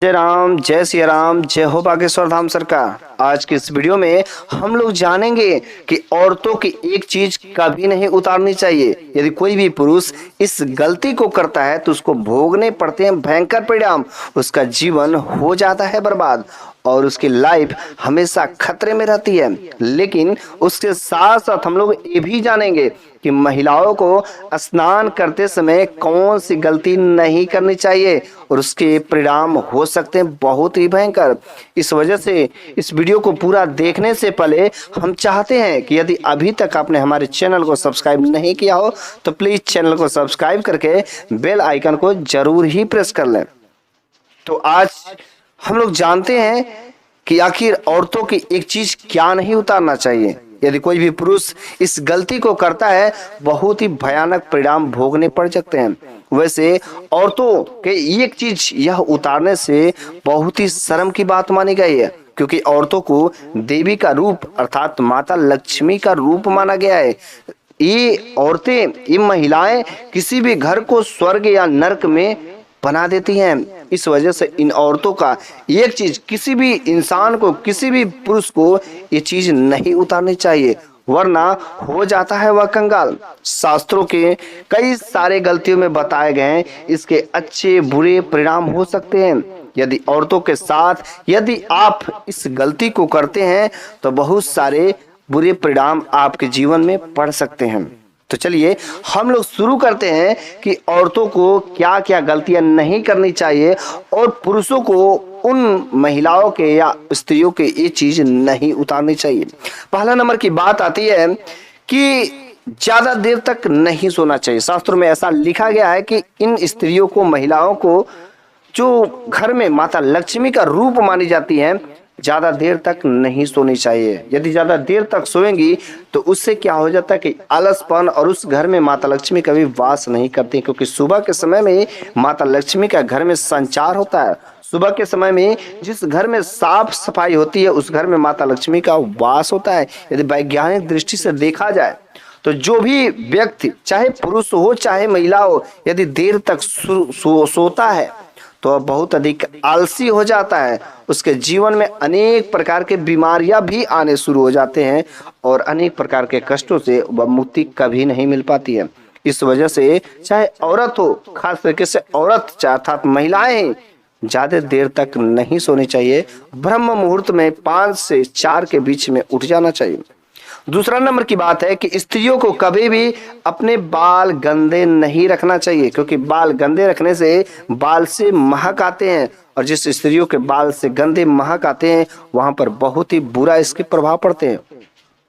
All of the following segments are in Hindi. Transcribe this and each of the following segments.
जय राम, जय सिया राम, जय हो बागेश्वर धाम सरकार। आज की इस वीडियो में हम लोग जानेंगे कि औरतों की एक चीज कभी नहीं उतारनी चाहिए। यदि कोई भी पुरुष इस गलती को करता है तो उसको भोगने पड़ते हैं भयंकर परिणाम। उसका जीवन हो जाता है बर्बाद और उसकी लाइफ हमेशा खतरे में रहती है। लेकिन उसके साथ साथ हम लोग ये भी जानेंगे कि महिलाओं को स्नान करते समय कौन सी गलती नहीं करनी चाहिए और उसके परिणाम हो सकते हैं बहुत ही भयंकर। इस वजह से इस वीडियो को पूरा देखने से पहले हम चाहते हैं कि यदि अभी तक आपने हमारे चैनल को सब्सक्राइब नहीं किया हो तो प्लीज चैनल को सब्सक्राइब करके बेल आइकन को जरूर ही प्रेस कर लें। तो आज हम लोग जानते हैं कि आखिर औरतों की एक चीज क्या नहीं उतारना चाहिए। यदि कोई भी पुरुष इस गलती को करता है बहुत ही भयानक परिणाम भोगने पड़ सकते हैं। वैसे औरतों के एक चीज यह उतारने से बहुत ही शर्म की बात मानी गई है, क्योंकि औरतों को देवी का रूप अर्थात माता लक्ष्मी का रूप माना गया है। ये औरतें, ये महिलाएं किसी भी घर को स्वर्ग या नरक में बना देती हैं। इस वजह से इन औरतों का एक चीज किसी भी इंसान को, किसी भी पुरुष को ये चीज नहीं उतारनी चाहिए, वरना हो जाता है वह कंगाल। शास्त्रों के कई सारे गलतियों में बताए गए हैं इसके अच्छे बुरे परिणाम हो सकते हैं। यदि औरतों के साथ यदि आप इस गलती को करते हैं तो बहुत सारे बुरे परिणाम आपके जीवन में पड़ सकते हैं। तो चलिए हम लोग शुरू करते हैं कि औरतों को क्या क्या गलतियां नहीं करनी चाहिए और पुरुषों को उन महिलाओं के या स्त्रियों के ये चीज नहीं उतारनी चाहिए। पहला नंबर की बात आती है कि ज्यादा देर तक नहीं सोना चाहिए। शास्त्रों में ऐसा लिखा गया है कि इन स्त्रियों को, महिलाओं को, जो घर में माता लक्ष्मी का रूप मानी जाती है, ज्यादा देर तक नहीं सोनी चाहिए। यदि ज्यादा देर तक सोएंगी तो उससे क्या हो जाता है कि आलसपन, और उस घर में माता लक्ष्मी कभी वास नहीं करती, क्योंकि सुबह के समय में माता लक्ष्मी का घर में संचार होता है। सुबह के समय में जिस घर में साफ सफाई होती है उस घर में माता लक्ष्मी का वास होता है। यदि वैज्ञानिक दृष्टि से देखा जाए तो जो भी व्यक्ति, चाहे पुरुष हो चाहे महिला हो, यदि देर तक सोता है तो बहुत अधिक आलसी हो जाता है। उसके जीवन में अनेक प्रकार के बीमारियां भी आने शुरू हो जाते हैं और अनेक प्रकार के कष्टों से वह मुक्ति कभी नहीं मिल पाती है। इस वजह से चाहे औरत हो, खास तरीके से औरत अर्थात महिलाएं, ज्यादा देर तक नहीं सोनी चाहिए। ब्रह्म मुहूर्त में 5 से 4 के बीच में उठ जाना चाहिए। दूसरा नंबर की बात है कि स्त्रियों को कभी भी अपने बाल गंदे नहीं रखना चाहिए, क्योंकि बाल गंदे रखने से बाल से महक आते हैं और जिस स्त्रियों के बाल से गंदे महक आते हैं वहां पर बहुत ही बुरा इसके प्रभाव पड़ते हैं।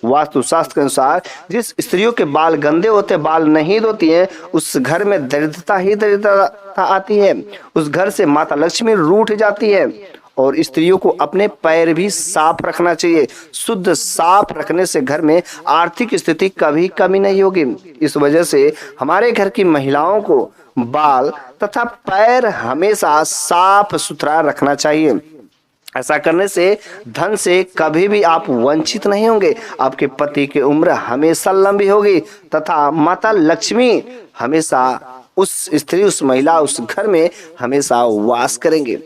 वास्तुशास्त्र के अनुसार जिस स्त्रियों के बाल गंदे होते, बाल नहीं धोती हैं, उस घर में दरिद्रता ही दरिद्रता आती है। उस घर से माता लक्ष्मी रूठ जाती है। और स्त्रियों को अपने पैर भी साफ रखना चाहिए। शुद्ध साफ रखने से घर में आर्थिक स्थिति कभी कमी नहीं होगी। इस वजह से हमारे घर की महिलाओं को बाल तथा पैर हमेशा साफ सुथरा रखना चाहिए। ऐसा करने से धन से कभी भी आप वंचित नहीं होंगे। आपके पति की उम्र हमेशा लंबी होगी तथा माता लक्ष्मी हमेशा उस स्त्री, उस महिला, उस घर में हमेशा वास करेंगे।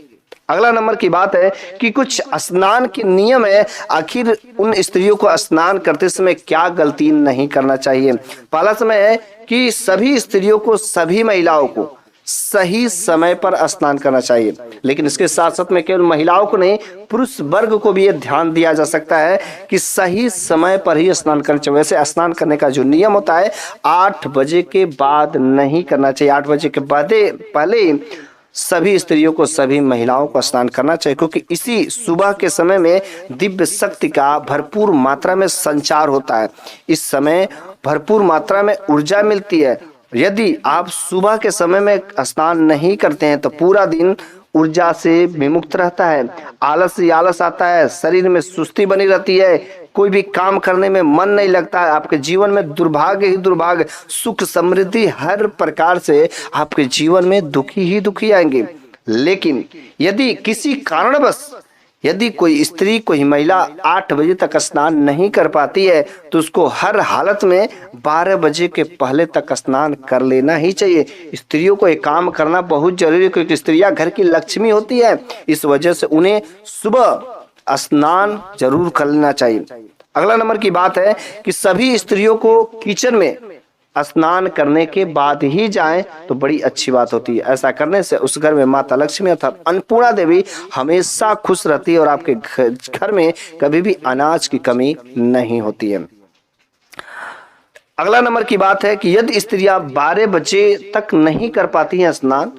अगला नंबर की बात है कि कुछ स्नान के नियम है। आखिर उन स्त्रियों को स्नान करते समय क्या गलती नहीं करना चाहिए। पहला समय है कि सभी स्त्रियों को, सभी महिलाओं को सही समय पर स्नान करना चाहिए। लेकिन इसके साथ साथ में केवल महिलाओं को नहीं, पुरुष वर्ग को भी ये ध्यान दिया जा सकता है कि सही समय पर ही स्नान करना चाहिए। वैसे स्नान करने का जो नियम होता है 8 बजे के बाद नहीं करना चाहिए। 8 बजे के बाद पहले सभी स्त्रियों को, सभी महिलाओं को स्नान करना चाहिए, क्योंकि इसी सुबह के समय में दिव्य शक्ति का भरपूर मात्रा में संचार होता है। इस समय भरपूर मात्रा में ऊर्जा मिलती है। यदि आप सुबह के समय में स्नान नहीं करते हैं तो पूरा दिन ऊर्जा से विमुक्त रहता है, आलस ही आलस आता है, शरीर में सुस्ती बनी रहती है, कोई भी काम करने में मन नहीं लगता है। आपके जीवन में दुर्भाग्य ही दुर्भाग्य, सुख समृद्धि हर प्रकार से आपके जीवन में दुखी ही दुखी आएंगे। लेकिन यदि किसी कारणवश यदि कोई स्त्री, कोई महिला 8 बजे तक स्नान नहीं कर पाती है तो उसको हर हालत में 12 बजे के पहले तक स्नान कर लेना ही चाहिए। स्त्रियों को एक काम करना बहुत जरूरी है, क्योंकि स्त्रियां घर की लक्ष्मी होती है। इस वजह से उन्हें सुबह स्नान जरूर कर लेना चाहिए। अगला नंबर की बात है कि सभी स्त्रियों को किचन में स्नान करने के बाद ही जाएं तो बड़ी अच्छी बात होती है। ऐसा करने से उस घर में माता लक्ष्मी अर्थात अन्नपूर्णा देवी हमेशा खुश रहती है और आपके घर में कभी भी अनाज की कमी नहीं होती है। अगला नंबर की बात है कि यदि स्त्रियां 12 बजे तक नहीं कर पाती हैं स्नान,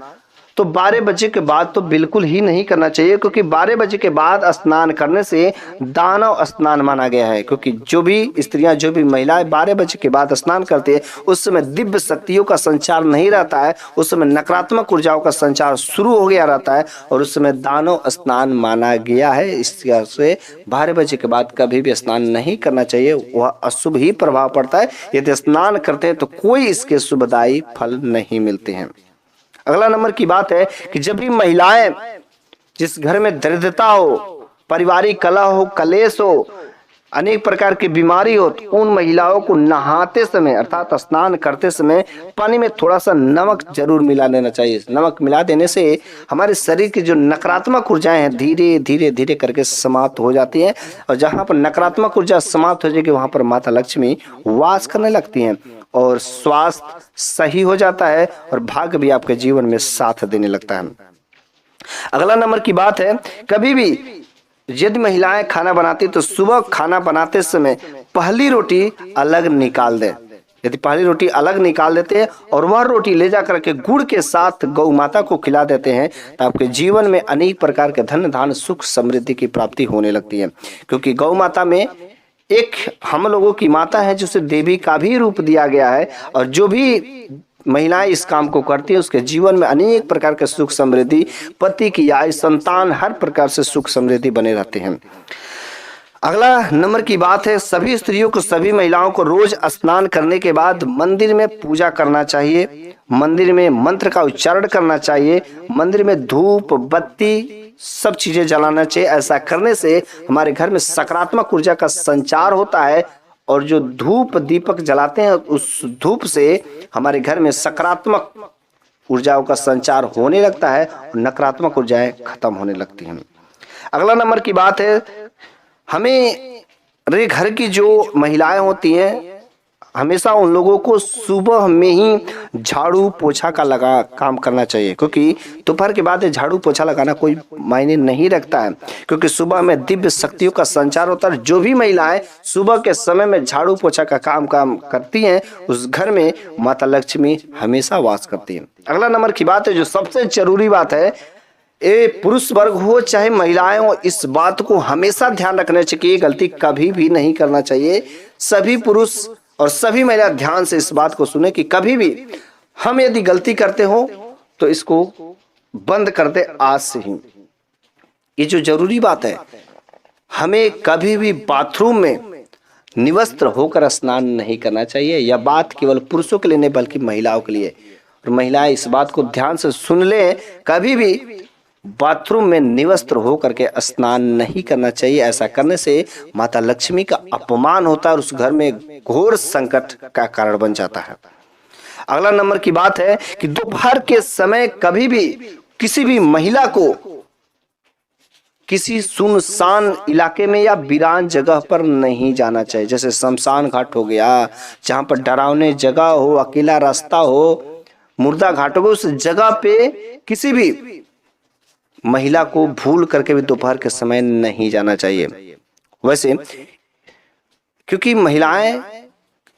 तो 12 बजे के बाद तो बिल्कुल ही नहीं करना चाहिए, क्योंकि 12 बजे के बाद स्नान करने से दानव स्नान माना गया है। क्योंकि जो भी स्त्रियां, जो भी महिलाएं 12 बजे के बाद स्नान करती है, उस समय दिव्य शक्तियों का संचार नहीं रहता है, उस समय नकारात्मक ऊर्जाओं का संचार शुरू हो गया रहता है और उस समय दानव स्नान माना गया है। इस तरह से 12 बजे के बाद कभी भी स्नान नहीं करना चाहिए, वह अशुभ ही प्रभाव पड़ता है। यदि स्नान करते हैं तो कोई इसके शुभदायी फल नहीं मिलते हैं। अगला नंबर की बात है कि जब भी महिलाएं, जिस घर में दरिद्रता हो, पारिवारिक कलह हो, कलेश हो, अनेक प्रकार की बीमारी हो, तो उन महिलाओं को नहाते समय अर्थात स्नान करते समय पानी में थोड़ा सा नमक जरूर मिला देना चाहिए। नमक मिला देने से हमारे शरीर की जो नकारात्मक ऊर्जाएं हैं धीरे धीरे धीरे करके समाप्त हो जाती हैं, और जहां पर नकारात्मक ऊर्जा समाप्त हो जाएगी वहां पर माता लक्ष्मी वास करने लगती हैं और स्वास्थ्य सही हो जाता है और भाग्य भी आपके जीवन में साथ देने लगता है। अगला नंबर की बात है, कभी भी यदि महिलाएं खाना बनाती तो सुबह खाना बनाते समय पहली रोटी अलग निकाल दें। यदि पहली रोटी अलग निकाल देते हैं और वह रोटी ले जाकर के गुड़ के साथ गौ माता को खिला देते हैं तो आपके जीवन में अनेक प्रकार के धन धान्य सुख समृद्धि की प्राप्ति होने लगती है। क्योंकि गौ माता में एक हम लोगों की माता है जिसे देवी का भी रूप दिया गया है, और जो भी महिलाएं इस काम को करती है उसके जीवन में अनेक प्रकार के सुख समृद्धि, पति की आयु, संतान, हर प्रकार से सुख समृद्धि बने रहते हैं। अगला नंबर की बात है, सभी स्त्रियों को, सभी महिलाओं को रोज स्नान करने के बाद मंदिर में पूजा करना चाहिए, मंदिर में मंत्र का उच्चारण करना चाहिए, मंदिर में धूप बत्ती सब चीजें जलाना चाहिए। ऐसा करने से हमारे घर में सकारात्मक ऊर्जा का संचार होता है और जो धूप दीपक जलाते हैं उस धूप से हमारे घर में सकारात्मक ऊर्जाओं का संचार होने लगता है और नकारात्मक ऊर्जाएं खत्म होने लगती हैं। अगला नंबर की बात है, हमें रे घर की जो महिलाएं होती हैं हमेशा उन लोगों को सुबह में ही झाड़ू पोछा का लगा काम करना चाहिए, क्योंकि दोपहर के बाद झाड़ू पोछा लगाना कोई मायने नहीं रखता है, क्योंकि सुबह में दिव्य शक्तियों का संचार होता है। जो भी महिलाएं सुबह के समय में झाड़ू पोछा का काम करती हैं उस घर में माता लक्ष्मी हमेशा वास करती है। अगला नंबर की बात है, जो सबसे जरूरी बात है, ये पुरुष वर्ग हो चाहे महिलाएं हो, इस बात को हमेशा ध्यान रखना चाहिए, गलती कभी भी नहीं करना चाहिए। सभी पुरुष और सभी महिला ध्यान से इस बात को सुने कि कभी भी हम यदि गलती करते हो तो इसको बंद कर दे आज से ही। ये जो जरूरी बात है, हमें कभी भी बाथरूम में निवस्त्र होकर स्नान नहीं करना चाहिए। यह बात केवल पुरुषों के लिए नहीं बल्कि महिलाओं के लिए, और महिलाएं इस बात को ध्यान से सुन ले, कभी भी बाथरूम में निवस्त्र होकर के स्नान नहीं करना चाहिए। ऐसा करने से माता लक्ष्मी का अपमान होता है और उस घर में घोर संकट का कारण बन जाता है। अगला नंबर की बात है कि दोपहर के समय कभी भी किसी भी महिला को किसी सुनसान इलाके में या वीरान जगह पर नहीं जाना चाहिए। जैसे शमशान घाट हो गया, जहां पर डरावने जगह हो, अकेला रास्ता हो, मुर्दा घाट हो, उस जगह पे किसी भी महिला को भूल करके भी दोपहर के समय नहीं जाना चाहिए। वैसे क्योंकि महिलाएं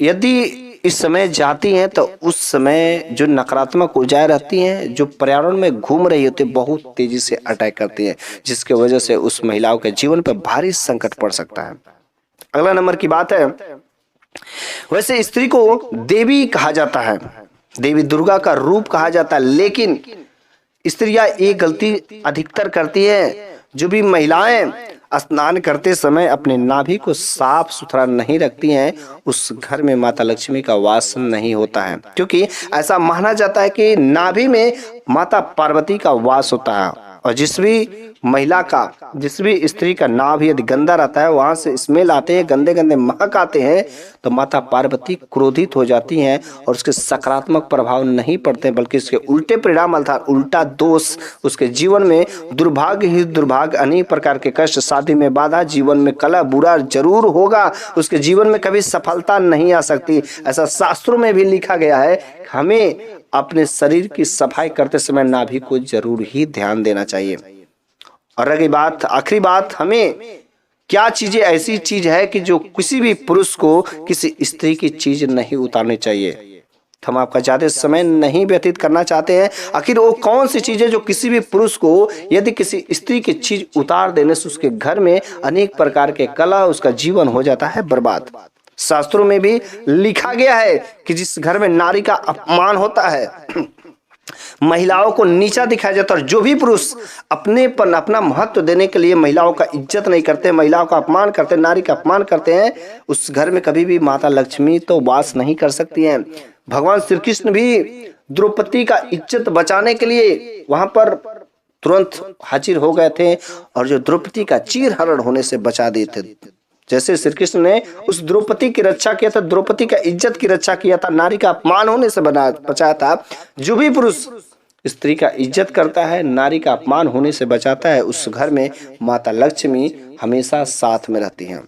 यदि इस समय जाती हैं तो उस समय जो नकारात्मक ऊर्जाएं रहती हैं जो पर्यावरण में घूम रही होती है बहुत तेजी से अटैक करती हैं, जिसके वजह से उस महिलाओं के जीवन पर भारी संकट पड़ सकता है। अगला नंबर की बात है, वैसे स्त्री को देवी कहा जाता है, देवी दुर्गा का रूप कहा जाता है, लेकिन स्त्रियां एक गलती अधिकतर करती है। जो भी महिलाएं स्नान करते समय अपने नाभि को साफ सुथरा नहीं रखती हैं उस घर में माता लक्ष्मी का वास नहीं होता है, क्योंकि ऐसा माना जाता है कि नाभि में माता पार्वती का वास होता है और जिस भी स्त्री का नाभ यदि गंदा रहता है, वहां से स्मेल आते हैं, गंदे गंदे महक आते हैं, तो माता पार्वती क्रोधित हो जाती हैं और उसके सकारात्मक प्रभाव नहीं पड़ते, बल्कि इसके उल्टे परिणाम अर्थात उल्टा दोष उसके जीवन में दुर्भाग्य ही दुर्भाग्य, अनेक प्रकार के कष्ट, शादी में बाधा, जीवन में कलह, बुरा जरूर होगा, उसके जीवन में कभी सफलता नहीं आ सकती। ऐसा शास्त्रों में भी लिखा गया है। हमें अपने शरीर की सफाई करते समय नाभि को जरूर ही ध्यान देना चाहिए। और अगली बात, आखिरी बात, हमें क्या चीजें ऐसी चीज है कि जो किसी भी पुरुष को किसी स्त्री की चीज नहीं उतारनी चाहिए। हम आपका ज्यादा समय नहीं व्यतीत करना चाहते हैं। आखिर वो कौन सी चीज है जो किसी भी पुरुष को यदि किसी स्त्री की चीज उतार देने से उसके घर में अनेक प्रकार के कलह, उसका जीवन हो जाता है बर्बाद। शास्त्रों में भी लिखा गया है कि जिस घर में नारी का अपमान होता है, महिलाओं को नीचा दिखाया जाता है, और जो भी पुरुष अपना महत्व देने के लिए महिलाओं का इज्जत नहीं करते, महिलाओं का अपमान करते, नारी का अपमान करते हैं, उस घर में कभी भी माता लक्ष्मी तो वास नहीं कर सकती हैं। भगवान श्री कृष्ण भी द्रौपदी का इज्जत बचाने के लिए वहां पर तुरंत हाजिर हो गए थे और जो द्रौपदी का चीरहरण होने से बचा दिए थे। जैसे श्री कृष्ण ने उस द्रौपदी की रक्षा किया था, द्रौपदी का इज्जत की रक्षा किया था, नारी का अपमान होने से बचाया था। जो भी पुरुष स्त्री का इज्जत करता है, नारी का अपमान होने से बचाता है, उस घर में माता लक्ष्मी हमेशा साथ में रहती हैं।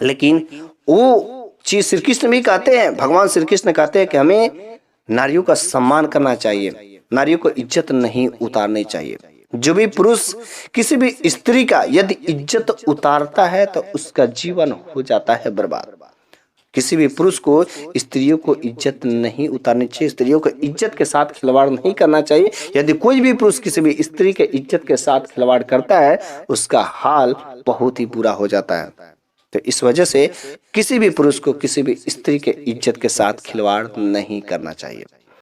लेकिन वो चीज श्री कृष्ण भी कहते हैं, भगवान श्री कृष्ण कहते हैं कि हमें नारियों का सम्मान करना चाहिए, नारियों को इज्जत नहीं उतारनी चाहिए। जो भी पुरुष किसी भी स्त्री का यदि इज्जत उतारता है तो उसका जीवन हो जाता है बर्बाद। किसी भी पुरुष को स्त्रियों को इज्जत नहीं उतारनी चाहिए, स्त्रियों को इज्जत के साथ खिलवाड़ नहीं करना चाहिए। यदि कोई भी पुरुष किसी भी स्त्री के इज्जत के साथ खिलवाड़ करता है, उसका हाल बहुत ही बुरा हो जाता है। तो इस वजह से किसी भी पुरुष को किसी भी स्त्री के इज्जत के साथ खिलवाड़ नहीं करना चाहिए।